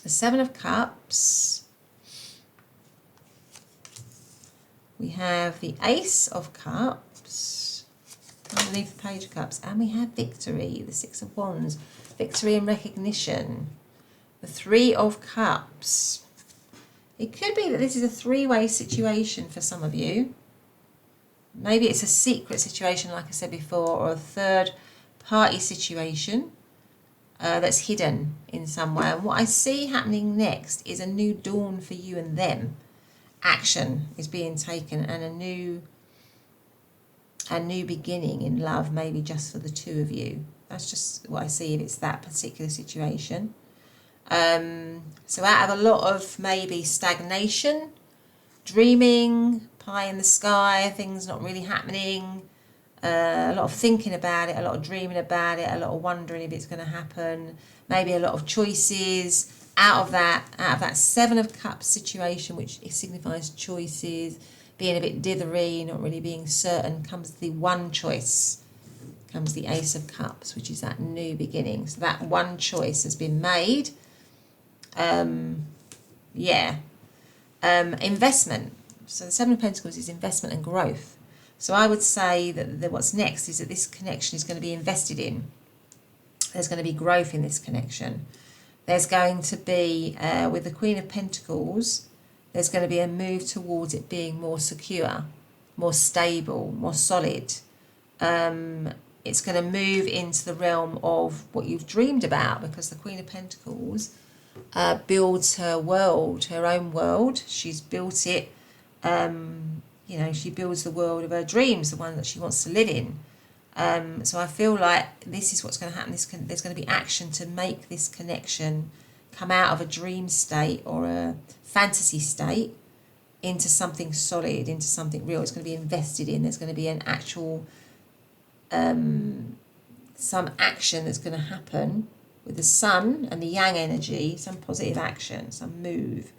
The 7 of Cups. We have the Ace of Cups underneath the Page of Cups, and we have victory, the 6 of Wands, victory and recognition. The 3 of Cups. It could be that this is a 3-way situation for some of you. Maybe it's a secret situation, like I said before, or a third-party situation that's hidden in some way. And what I see happening next is a new dawn for you and them. Action is being taken, and a new beginning in love, maybe just for the two of you. That's just what I see if it's that particular situation. So out of a lot of maybe stagnation, dreaming, pie in the sky, things not really happening, a lot of thinking about it, a lot of dreaming about it, a lot of wondering if it's going to happen, maybe a lot of choices. Out of that 7 of Cups situation, which signifies choices, being a bit dithery, not really being certain, comes the one choice, comes the Ace of Cups, which is that new beginning. So that one choice has been made. Investment. So the 7 of Pentacles is investment and growth. So I would say that what's next is that this connection is going to be invested in. There's going to be growth in this connection. There's going to be, with the Queen of Pentacles, there's going to be a move towards it being more secure, more stable, more solid. It's going to move into the realm of what you've dreamed about, because the Queen of Pentacles builds her world, her own world. She's built it, she builds the world of her dreams, the one that she wants to live in. So I feel like this is what's going to happen. There's going to be action to make this connection come out of a dream state or a fantasy state into something solid, into something real. It's going to be invested in. There's going to be an actual, some action that's going to happen with the Sun and the Yang energy, some positive action, some move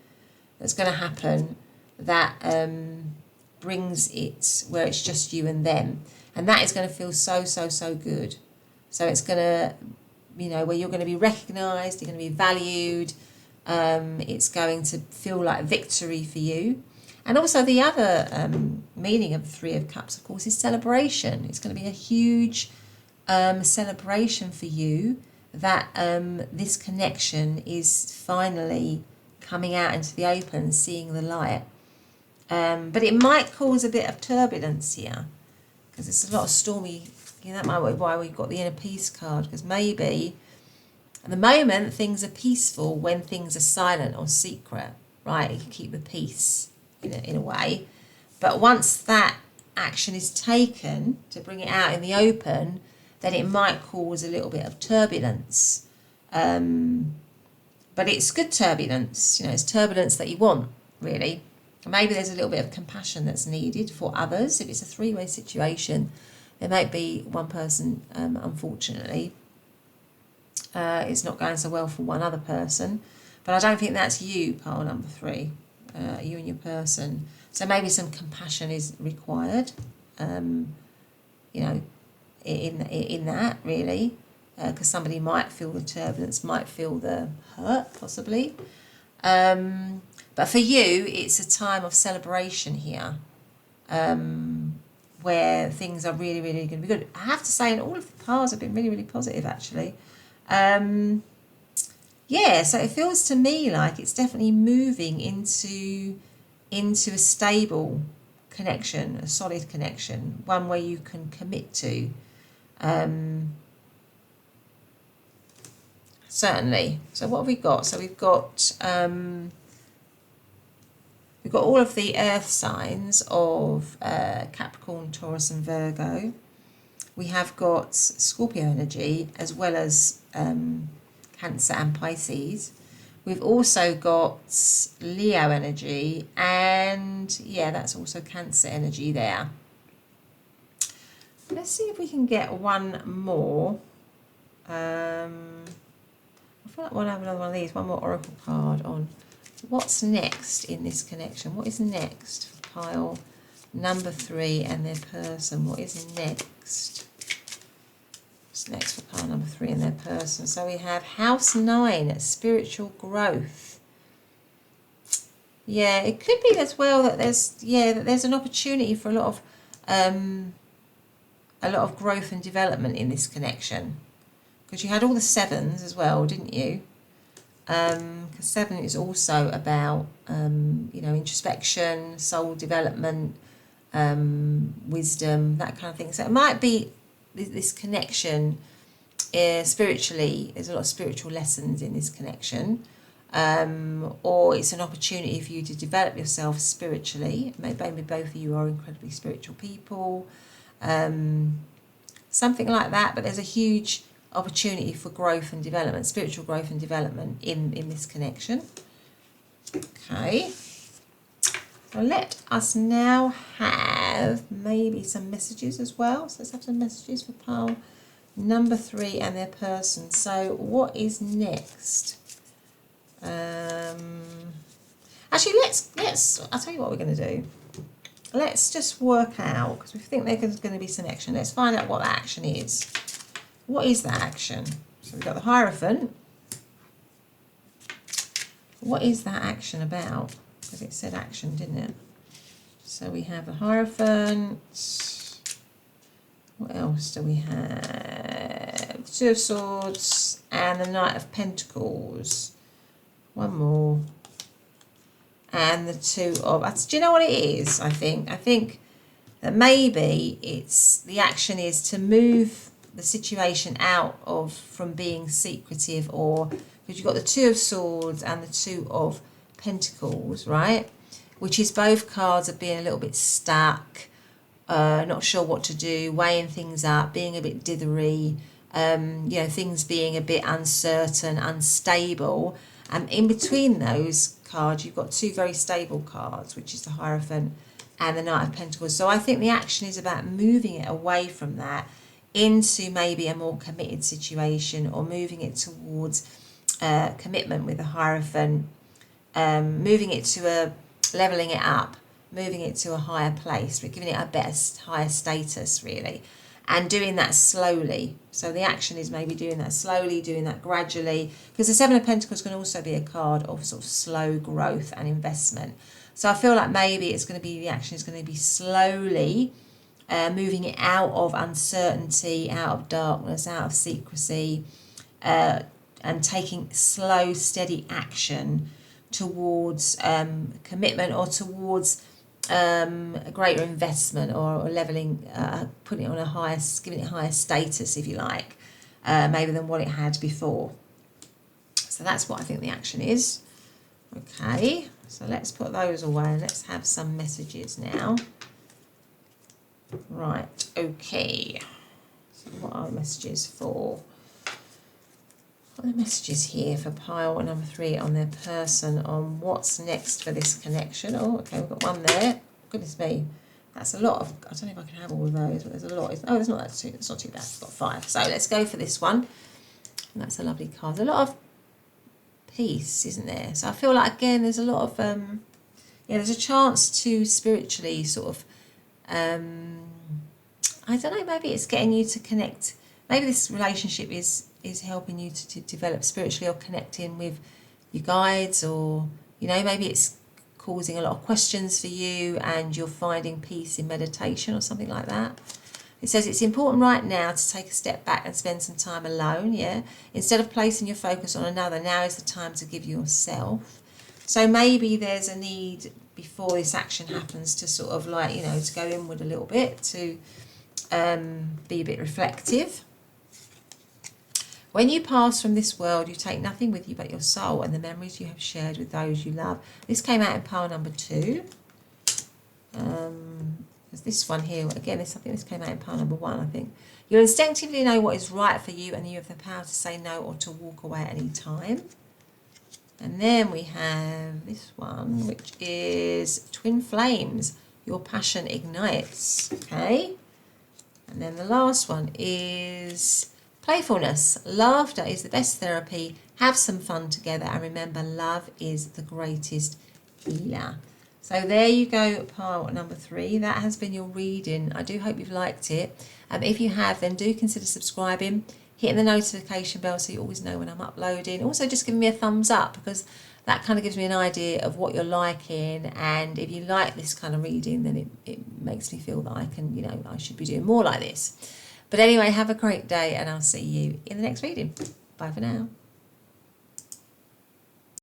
that's going to happen that brings it where it's just you and them. And that is going to feel so, so, so good. So it's going to, where you're going to be recognised, you're going to be valued. It's going to feel like victory for you. And also the other meaning of the 3 of Cups, of course, is celebration. It's going to be a huge celebration for you that this connection is finally coming out into the open, seeing the light. But it might cause a bit of turbulence here, because it's a lot of stormy. That might be why we've got the Inner Peace card, because maybe at the moment things are peaceful when things are silent or secret, right? You can keep the peace in a way. But once that action is taken to bring it out in the open, then it might cause a little bit of turbulence. But it's good turbulence, it's turbulence that you want, really. Maybe there's a little bit of compassion that's needed for others. If it's a 3-way situation, there might be one person, unfortunately, it's not going so well for one other person. But I don't think that's you, pile number 3, you and your person. So maybe some compassion is required, in that, really. Because somebody might feel the turbulence, might feel the hurt, possibly. But for you, it's a time of celebration here, where things are really, really going to be good. I have to say, and all of the piles have been really, really positive, actually. So it feels to me like it's definitely moving into a stable connection, a solid connection, one where you can commit to. Certainly. So what have we got? So we've got all of the earth signs of Capricorn, Taurus and Virgo. We have got Scorpio energy as well as Cancer and Pisces. We've also got Leo energy, and that's also Cancer energy there. Let's see if we can get one more. I feel like we'll have another one of these, one more oracle card on what's next in this connection. What is next for pile number 3 and their person? What is next? What's next for pile number 3 and their person? So we have house 9, spiritual growth. Yeah, it could be as well that there's an opportunity for a lot of growth and development in this connection, because you had all the 7s as well, didn't you? Because 7 is also about you know, introspection, soul development, wisdom, that kind of thing. So it might be this connection spiritually. There's a lot of spiritual lessons in this connection, or it's an opportunity for you to develop yourself spiritually. Maybe both of you are incredibly spiritual people, something like that. But there's a huge opportunity for growth and development, spiritual growth and development in this connection. Okay, so let us now have maybe some messages as well. So let's have some messages for pile number 3 and their person. So what is next? Actually, let's I'll tell you what we're going to do. Let's just work out, because we think there's going to be some action. Let's find out what that action is. What is that action? So we've got the Hierophant. What is that action about? Because it said action, didn't it? So we have the Hierophant. What else do we have? 2 of Swords and the Knight of Pentacles. One more. And the 2 of... Do you know what it is, I think? I think that maybe the action is to move the situation out of from being secretive, or because you've got the 2 of Swords and the 2 of Pentacles, right? Which is both cards of being a little bit stuck, not sure what to do, weighing things up, being a bit dithery, you know, things being a bit uncertain, unstable. And in between those cards, you've got 2 very stable cards, which is the Hierophant and the Knight of Pentacles. So I think the action is about moving it away from that into maybe a more committed situation, or moving it towards commitment with the Hierophant, moving it to leveling it up, moving it to a higher place, but giving it a higher status, really, and doing that slowly. So the action is maybe doing that slowly, doing that gradually, because the 7 of Pentacles can also be a card of sort of slow growth and investment. So I feel like maybe it's going to be, the action is going to be slowly moving it out of uncertainty, out of darkness, out of secrecy, and taking slow, steady action towards commitment, or towards a greater investment, or leveling, putting it on a higher, giving it higher status, if you like, maybe than what it had before. So that's what I think the action is. Okay, so let's put those away and let's have some messages now. Right, okay. So what are the messages for? What are the messages here for pile number 3 on their person, on what's next for this connection? Oh, okay, we've got one there. Goodness me, that's a lot of... I don't know if I can have all of those, but there's a lot. Oh, there's not that too. It's not too bad. I've got 5. So let's go for this one. And that's a lovely card. There's a lot of peace, isn't there? So I feel like, again, there's a lot of... yeah, there's a chance to spiritually sort of... I don't know, maybe it's getting you to connect. Maybe this relationship is helping you to develop spiritually, or connecting with your guides, or, you know, maybe it's causing a lot of questions for you and you're finding peace in meditation or something like that. It says it's important right now to take a step back and spend some time alone, yeah? Instead of placing your focus on another, now is the time to give yourself. So maybe there's a need before this action happens to sort of, like, you know, to go inward a little bit, to be a bit reflective. When you pass from this world, you take nothing with you but your soul and the memories you have shared with those you love. This came out in pile number 2. There's this one here, again, I think this came out in pile number 1, I think. You instinctively know what is right for you, and you have the power to say no or to walk away at any time. And then we have this one, which is Twin Flames. Your passion ignites, okay? And then the last one is playfulness. Laughter is the best therapy. Have some fun together, and remember, love is the greatest healer. So there you go, pile number 3. That has been your reading. I do hope you've liked it. If you have, then do consider subscribing, hitting the notification bell so you always know when I'm uploading. Also, just giving me a thumbs up, because that kind of gives me an idea of what you're liking. And if you like this kind of reading, then it makes me feel that I can, I should be doing more like this. But anyway, have a great day, and I'll see you in the next reading. Bye for now.